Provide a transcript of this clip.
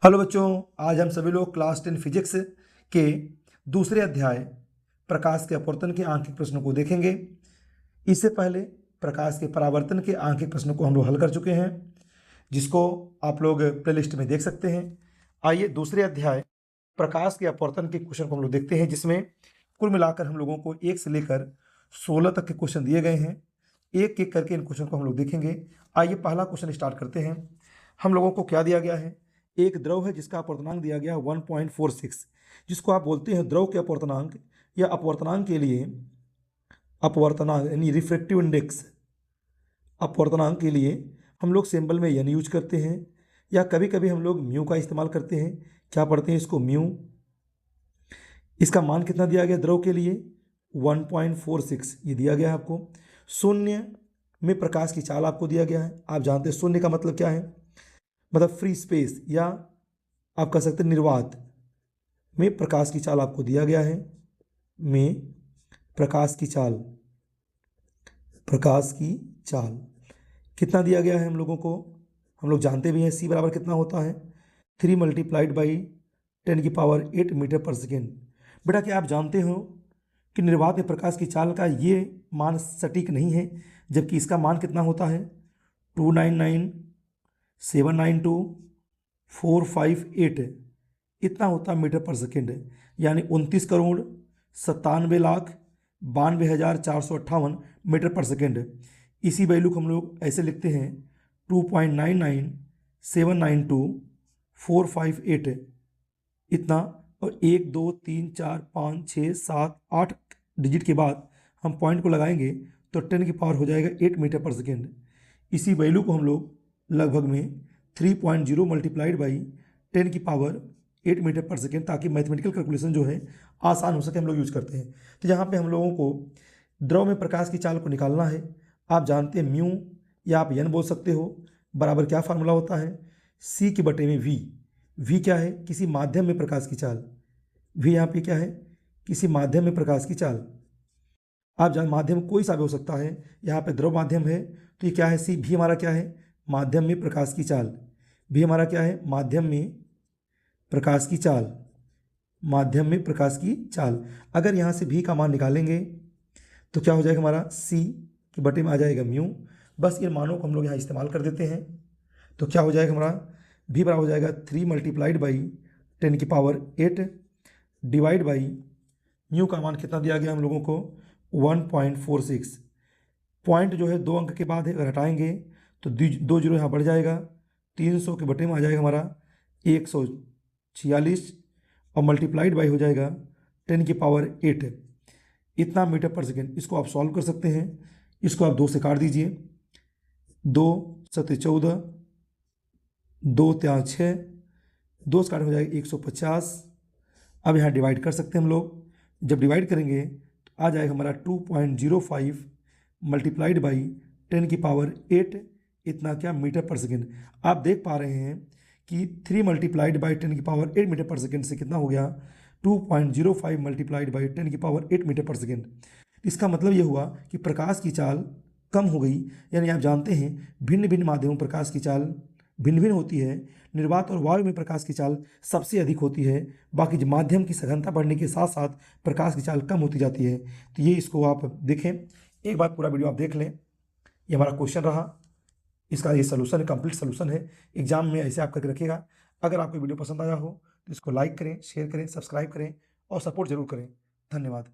Hello बच्चों, आज हम सभी लोग क्लास 10 फिजिक्स के दूसरे अध्याय प्रकाश के अपवर्तन के आंकिक प्रश्नों को देखेंगे। इससे पहले प्रकाश के परावर्तन के आंकिक प्रश्नों को हम लोग हल कर चुके हैं, जिसको आप लोग प्लेलिस्ट में देख सकते हैं। आइए दूसरे अध्याय प्रकाश के अपवर्तन के क्वेश्चन को हम लोग देखते हैं, जिसमें कुल मिलाकर हम लोगों को 1 से लेकर 16 तक के क्वेश्चन दिए गए हैं। एक एक करके इन क्वेश्चन को हम लोग देखेंगे। आइए पहला क्वेश्चन स्टार्ट करते हैं। हम लोगों को क्या दिया गया है? एक द्रव है जिसका अपवर्तनांक दिया गया 1.46, जिसको आप बोलते हैं द्रव के अपवर्तनांक या अपवर्तनांक के लिए अपवर्तनांक यानी रिफ्रैक्टिव इंडेक्स। अपवर्तनांक के लिए हम लोग सिंबल में एन यूज करते हैं, या कभी कभी हम लोग म्यू का इस्तेमाल करते हैं। क्या पढ़ते हैं इसको? म्यू। इसका मान कितना दिया गया द्रव के लिए? 1.46 ये दिया गया है आपको। शून्य में प्रकाश की चाल आपको दिया गया है। आप जानते हैं शून्य का मतलब क्या है? मतलब फ्री स्पेस, या आप कह सकते हैं निर्वात में प्रकाश की चाल आपको दिया गया है। में प्रकाश की चाल कितना दिया गया है हम लोगों को? हम लोग जानते भी हैं सी बराबर कितना होता है? 3 मल्टीप्लाइड बाई 10⁸ मीटर पर सेकेंड। बेटा क्या आप जानते हो कि निर्वात में प्रकाश की चाल का ये मान सटीक नहीं है, जबकि इसका मान कितना होता है? 299,792,458 इतना होता है मीटर पर सेकेंड, यानी 29,97,92,458 मीटर पर सेकेंड। इसी वैल्यू को हम लोग ऐसे लिखते हैं 2.99,792,458 इतना, और 1 2 3 4 5 6 7 8 डिजिट के बाद हम पॉइंट को लगाएंगे तो 10 की पावर हो जाएगा 8 मीटर पर सेकेंड। इसी वैल्यू को हम लोग लगभग में 3.0 मल्टीप्लाइड बाई 10⁸ मीटर पर सेकेंड, ताकि मैथमेटिकल कैलकुलेशन जो है आसान हो सके, हम लोग यूज करते हैं। तो यहाँ पे हम लोगों को द्रव में प्रकाश की चाल को निकालना है। आप जानते हैं म्यू, या आप एन बोल सकते हो, बराबर क्या फार्मूला होता है? सी के बटे में वी। वी क्या है? किसी माध्यम में प्रकाश की चाल। वी यहाँ पे क्या है? किसी माध्यम में प्रकाश की चाल। आप जान माध्यम कोई सा भी हो सकता है, यहाँ पे द्रव माध्यम है तो ये क्या है? सी। भी हमारा क्या है? माध्यम में प्रकाश की चाल। भी हमारा क्या है? माध्यम में प्रकाश की चाल। माध्यम में प्रकाश की चाल। अगर यहाँ से भी का मान निकालेंगे तो क्या हो जाएगा हमारा? सी के बटे में आ जाएगा म्यू। बस इन मानों को हम लोग यहाँ इस्तेमाल कर देते हैं, तो क्या हो जाएगा हमारा? भी बराबर हो जाएगा 3 multiplied by 10⁸ divide by mu का मान कितना दिया गया हम लोगों को? 1.46। पॉइंट जो है 2 अंक के बाद है, अगर हटाएंगे तो 2 जीरो यहाँ बढ़ जाएगा, 300 के बटे में आ जाएगा हमारा 146, और मल्टीप्लाइड बाई हो जाएगा 10⁸ इतना मीटर पर सेकेंड। इसको आप सॉल्व कर सकते हैं। इसको आप 2 से काट दीजिए। 2 7 14, 2 3 6, 2 से काट हो जाएगा 150। अब यहाँ डिवाइड कर सकते हैं हम लोग। जब डिवाइड करेंगे तो आ जाएगा हमारा 2.05 मल्टीप्लाइड बाई 10⁸ इतना क्या? मीटर पर सेकेंड। आप देख पा रहे हैं कि 3 मल्टीप्लाइड बाई 10⁸ मीटर पर सेकेंड से कितना हो गया? 2.05 मल्टीप्लाइड बाई 10⁸ मीटर पर सेकेंड। इसका मतलब ये हुआ कि प्रकाश की चाल कम हो गई। यानी आप जानते हैं भिन्न भिन्न माध्यमों प्रकाश की चाल भिन्न भिन्न होती है। निर्वात और वायु में प्रकाश की चाल सबसे अधिक होती है। बाकी जो माध्यम की सघनता बढ़ने के साथ साथ प्रकाश की चाल कम होती जाती है। तो ये इसको आप देखें, एक बार पूरा वीडियो आप देख लें। ये हमारा क्वेश्चन रहा, इसका ये सोल्यूशन है, कंप्लीट सोल्यूशन है। एग्जाम में ऐसे आप करके रखिएगा। अगर आपको वीडियो पसंद आया हो तो इसको लाइक करें, शेयर करें, सब्सक्राइब करें और सपोर्ट जरूर करें। धन्यवाद।